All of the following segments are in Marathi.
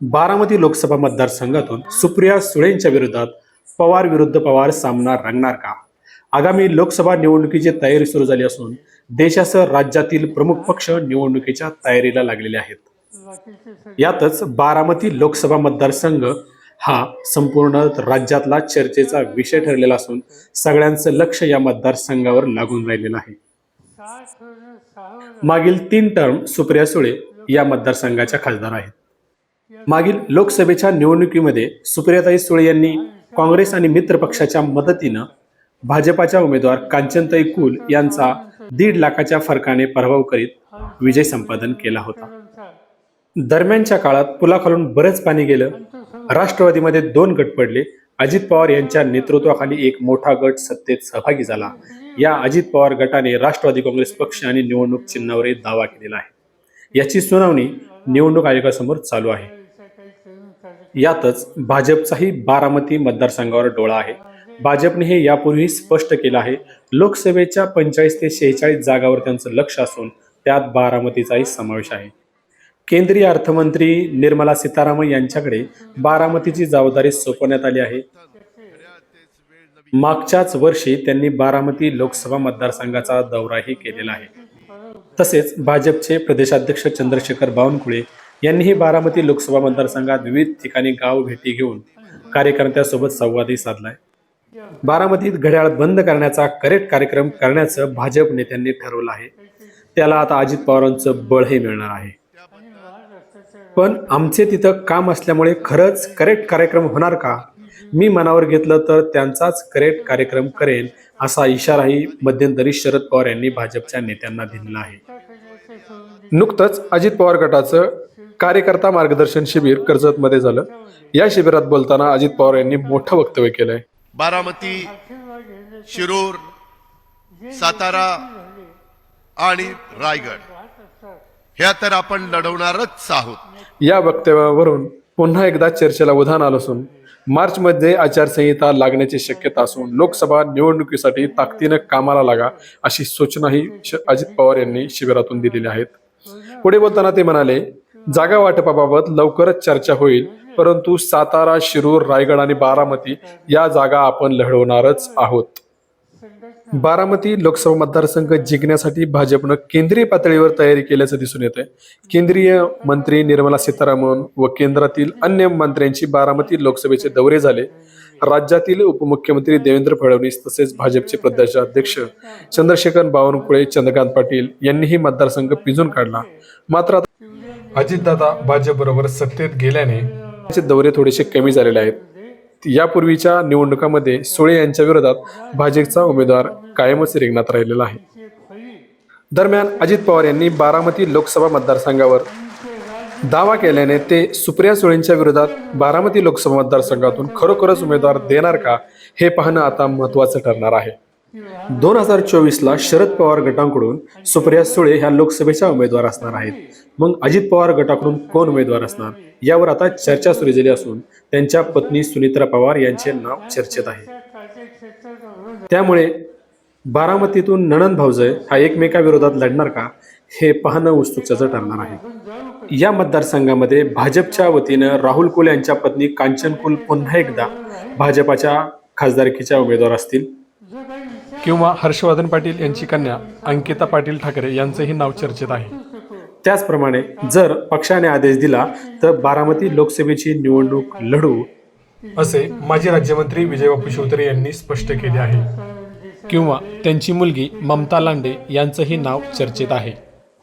बारामती लोकसभा मतदारसंघातून सुप्रिया सुळेंच्या विरोधात पवार विरुद्ध पवार सामना रंगणार का? आगामी लोकसभा निवडणुकीची तयारी सुरू झाली असून देशासह राज्यातील प्रमुख पक्ष निवडणुकीच्या तयारीला लागलेले आहेत. यातच बारामती लोकसभा मतदारसंघ हा संपूर्ण राज्यातला चर्चेचा विषय ठरलेला असून सगळ्यांचं लक्ष या मतदारसंघावर लागून राहिलेलं आहे. मागील 3 टर्म सुप्रिया सुळे या मतदारसंघाच्या खासदार आहेत. मागील लोकसभेच्या निवडणुकीमध्ये सुप्रियाताई सुळे यांनी काँग्रेस आणि मित्र पक्षाच्या मदतीनं भाजपाच्या उमेदवार कांचनताई कुल यांचा 1.5 लाखाच्या फरकाने पराभव करीत विजय संपादन केला होता. दरम्यानच्या काळात पुलाखालून बरेच पाणी गेलं. राष्ट्रवादीमध्ये 2 गट पडले. अजित पवार यांच्या नेतृत्वाखाली एक मोठा गट सत्तेत सहभागी झाला. या अजित पवार गटाने राष्ट्रवादी काँग्रेस पक्ष आणि निवडणूक चिन्हावर दावा केलेला आहे. याची सुनावणी निवडणूक आयोगासमोर चालू आहे. यातच भाजपचाही बारामती मतदारसंघावर डोळा आहे. भाजपने हे यापूर्वी स्पष्ट केलं आहे. लोकसभेच्या 45 ते 46 जागावर त्यांचं लक्ष असून त्यात बारामतीचाही समावेश आहे. केंद्रीय अर्थमंत्री निर्मला सीतारामन यांच्याकडे बारामतीची जबाबदारी सोपवण्यात आली आहे. मागच्याच वर्षी त्यांनी बारामती लोकसभा मतदारसंघाचा दौराही केलेला आहे. तसेच भाजपचे प्रदेशाध्यक्ष चंद्रशेखर बावनकुळे यांनीही बारामती लोकसभा मतदारसंघात विविध ठिकाणी गाव भेटी घेऊन कार्यकर्त्यांसोबत संवादही साधलाय. बारामतीत घड्याळ बंद करण्याचा करेक्ट कार्यक्रम करण्याचं भाजप नेत्यांनी ठरवलं आहे. त्याला आता अजित पवारांचं बळही मिळणार आहे. पण आमचे तिथं काम असल्यामुळे खरंच करेक्ट कार्यक्रम होणार का? मी मनावर घेतलं तर त्यांचाच करेक्ट कार्यक्रम करेन असा इशाराही मध्यंतरी शरद पवार यांनी भाजपच्या नेत्यांना दिलेला आहे. नुकतंच अजित पवार गटाचं कार्यकर्ता मार्गदर्शन शिबिर कर्जतमध्ये झालं. या शिबिरात बोलताना अजित पवार यांनी मोठं वक्तव्य केलंय. बारामती, शिरूर, सातारा आणि रायगड ह्या तर आपण लढवणारच आहोत. या वक्तव्यावरून पुन्हा एकदा चर्चेला उधाण आलं असून मार्चमध्ये आचारसंहिता लागण्याची शक्यता असून लोकसभा निवडणुकीसाठी ताकदीनं कामाला लागा अशी सूचनाही अजित पवार यांनी शिबिरातून दिलेली आहेत. पुढे बोलताना ते म्हणाले, जागा वाटपाबाबत लवकरच चर्चा होईल, परंतु सातारा, शिरूर, रायगड आणि बारामती या जागा आपण लढवणारच आहोत. बारामती लोकसभा मतदारसंघ जिंकण्यासाठी भाजपनं केंद्रीय पातळीवर तयारी केल्याचं दिसून येत आहे. केंद्रीय मंत्री निर्मला सीतारामन व केंद्रातील अन्य मंत्र्यांची बारामती लोकसभेचे दौरे झाले. राज्यातील उपमुख्यमंत्री देवेंद्र फडणवीस तसेच भाजपचे प्रदेशाध्यक्ष चंद्रशेखर बावनकुळे, चंद्रकांत पाटील यांनीही मतदारसंघ पिंजून काढला. मात्र अजितदादा भाजपबरोबर सत्तेत गेल्याने त्यांचे दौरे थोडेसे कमी झालेले आहेत. यापूर्वीच्या निवडणुकांमध्ये सुळे यांच्या विरोधात भाजपचा उमेदवार कायमच रिंगणात राहिलेला आहे. दरम्यान अजित पवार यांनी बारामती लोकसभा मतदारसंघावर दावा केल्याने ते सुप्रिया सुळेंच्या विरोधात बारामती लोकसभा मतदारसंघातून खरोखरच उमेदवार देणार का हे पाहणं आता महत्त्वाचं ठरणार आहे. 2024ला शरद पवार गटाकडून सुप्रिया सुळे ह्या लोकसभेच्या उमेदवार असणार आहेत. मग अजित पवार गटाकडून कोण उमेदवार असणार यावर आता चर्चा सुरू झाली असून त्यांच्या पत्नी सुनित्रा पवार यांचे नाव चर्चेत आहे. त्यामुळे बारामतीतून नणंद भाऊजय हा एकमेकाविरोधात लढणार का हे पाहणं उत्सुकतेचं ठरणार आहे. या मतदारसंघामध्ये भाजपच्या वतीनं राहुल कुल यांच्या पत्नी कांचन कुल पुन्हा एकदा भाजपाच्या खासदारकीच्या उमेदवार असतील किंवा हर्षवर्धन पाटील यांची कन्या अंकिता पाटील ठाकरे यांचंही नाव चर्चेत आहे. त्याचप्रमाणे जर पक्षाने आदेश दिला तर बारामती लोकसभेची निवडणूक लढू असे माजी राज्यमंत्री विजयबापू शिवतरे यांनी स्पष्ट केले आहे. किंवा त्यांची मुलगी ममता लांडे यांचंही नाव चर्चेत आहे.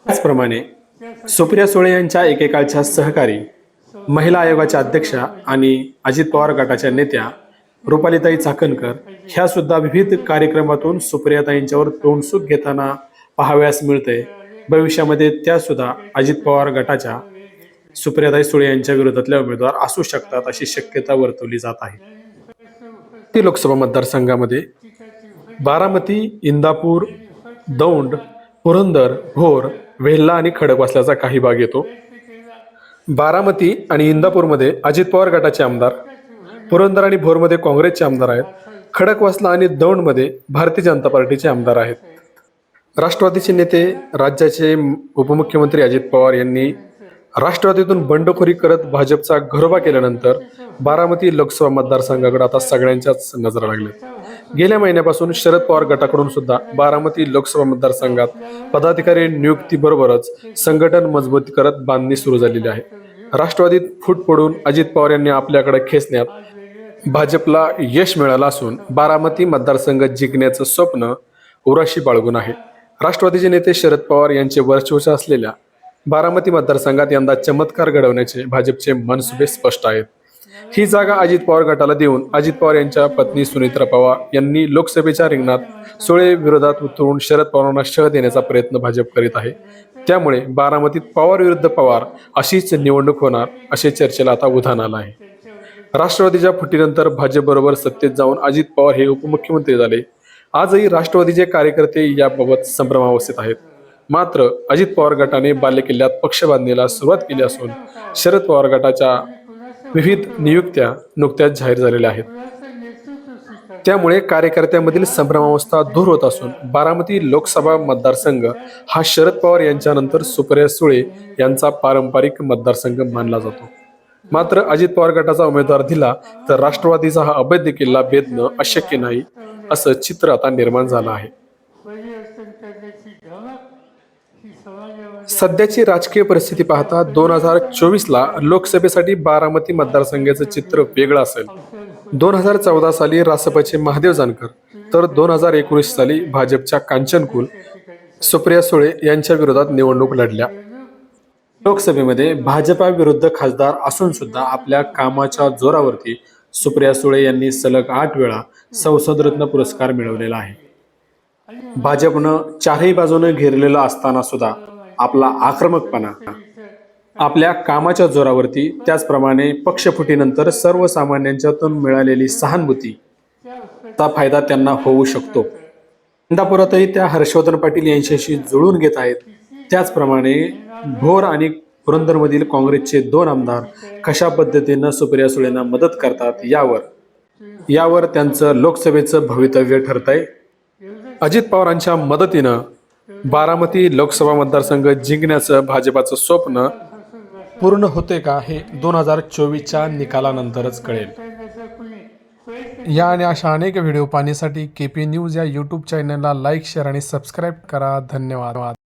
त्याचप्रमाणे सुप्रिया सुळे यांच्या एकेकाळच्या सहकारी, महिला आयोगाच्या अध्यक्षा आणि अजित पवार गटाच्या नेत्या रुपालीताई चाकणकर ह्या सुद्धा विविध कार्यक्रमातून सुप्रियाताईंच्यावर तोंडसुख घेताना पाहावयास मिळते. भविष्यामध्ये त्या सुद्धा अजित पवार गटाच्या सुप्रियाताई सुळे यांच्या विरोधातल्या उमेदवार असू शकतात अशी शक्यता वर्तवली जात आहे. ती लोकसभा मतदारसंघामध्ये बारामती, इंदापूर, दौंड, पुरंदर, भोर, वेल्हा आणि खडकवासल्याचा काही भाग येतो. बारामती आणि इंदापूरमध्ये अजित पवार गटाचे आमदार, पुरंदर आणि भोरमध्ये काँग्रेसचे आमदार आहेत. खडकवासला आणि दौंडमध्ये भारतीय जनता पार्टीचे आमदार आहेत. राष्ट्रवादीचे नेते राज्याचे उपमुख्यमंत्री अजित पवार यांनी राष्ट्रवादीतून बंडखोरी करत भाजपचा घरोबा केल्यानंतर बारामती लोकसभा मतदारसंघाकडे आता सगळ्यांच्याच नजरा लागल्या। गेल्या महिन्यापासून शरद पवार गटाकडून सुद्धा बारामती लोकसभा मतदारसंघात पदाधिकारी नियुक्तीबरोबरच संघटन मजबूत करत बांधणी सुरू झालेली आहे। राष्ट्रवादीत फूट पडून अजित पवार यांनी आपल्याकडे खेचण्यात भाजपला यश मिळालं असून बारामती मतदारसंघ जिंकण्याचं स्वप्न उराशी बाळगून आहे। राष्ट्रवादीचे नेते शरद पवार यांचे वर्चस्व असलेल्या बारामती मतदारसंघात यंदा चमत्कार घडवण्याचे भाजपचे मनसुबे स्पष्ट आहेत। ही जागा अजित पवार गटाला देऊन अजित पवार यांच्या पत्नी सुनेत्रा पवार यांनी लोकसभेच्या रिंगणात सुळे विरोधात उतरून शरद पवारांना शह देण्याचा प्रयत्न भाजप करीत आहे। त्यामुळे बारामतीत पवार विरुद्ध पवार अशीच निवडणूक होणार असे चर्चेला आता उधाण आलं आहे। राष्ट्रवादीच्या फुटीनंतर भाजपबरोबर सत्तेत जाऊन अजित पवार हे उपमुख्यमंत्री झाले। आजही राष्ट्रवादीचे कार्यकर्ते याबाबत संभ्रमावस्थेत आहेत। मात्र अजित पवार गटाने बालेकिल्ल्यात पक्ष बांधणीला सुरुवात केली असून शरद पवार गटाच्या विविध नियुक्त्या नुकत्याच जाहीर झालेल्या आहेत। त्यामुळे कार्यकर्त्यांमधील संभ्रमावस्था दूर होत असून बारामती लोकसभा मतदारसंघ हा शरद पवार यांच्यानंतर सुप्रिया सुळे यांचा पारंपरिक मतदारसंघ मानला जातो। मात्र अजित पवार गटाचा उमेदवार दिला तर राष्ट्रवादीचा हा अभेद्य किल्ला भेदणं अशक्य नाही असं चित्र आता निर्माण झालं आहे। सध्याची राजकीय परिस्थिती पाहता 2024ला लोकसभेसाठी बारामती मतदारसंघाचं चित्र वेगळं असेल। 2014 साली रासपचे महादेव जानकर तर 2019 साली भाजपच्या कांचनकुल सुप्रिया सुळे यांच्या विरोधात निवडणूक लढल्या। लोकसभेमध्ये भाजपा विरुद्ध खासदार असून सुद्धा आपल्या कामाच्या जोरावरती सुप्रिया सुळे यांनी सलग 8 वेळा संसद रत्न पुरस्कार मिळवलेला आहे। भाजपनं चारही बाजूने घेरलेलं असताना सुद्धा आपला आक्रमकपणा, आपल्या कामाच्या जोरावरती, त्याचप्रमाणे पक्षफुटीनंतर सर्वसामान्यांच्यातून मिळालेली सहानुभूती चा फायदा त्यांना होऊ शकतो। इंदापुरातही त्या हर्षवर्धन पाटील यांच्याशी जुळून घेत आहेत। त्याचप्रमाणे भोर आणि पुरंदरमधील काँग्रेसचे 2 आमदार कशा पद्धतीनं सुप्रिया सुळेंना मदत करतात यावर त्यांचं लोकसभेचं भवितव्य ठरतंय। अजित पवारांच्या मदतीनं बारामती लोकसभा मतदारसंघ जिंकण्याचं भाजपाचं स्वप्न पूर्ण होते का हे 2024च्या निकालानंतरच कळेल। या आणि अशा अनेक व्हिडिओ पाहण्यासाठी KP न्यूज या यूट्यूब चॅनलला लाईक, शेअर आणि सबस्क्राईब करा। धन्यवाद।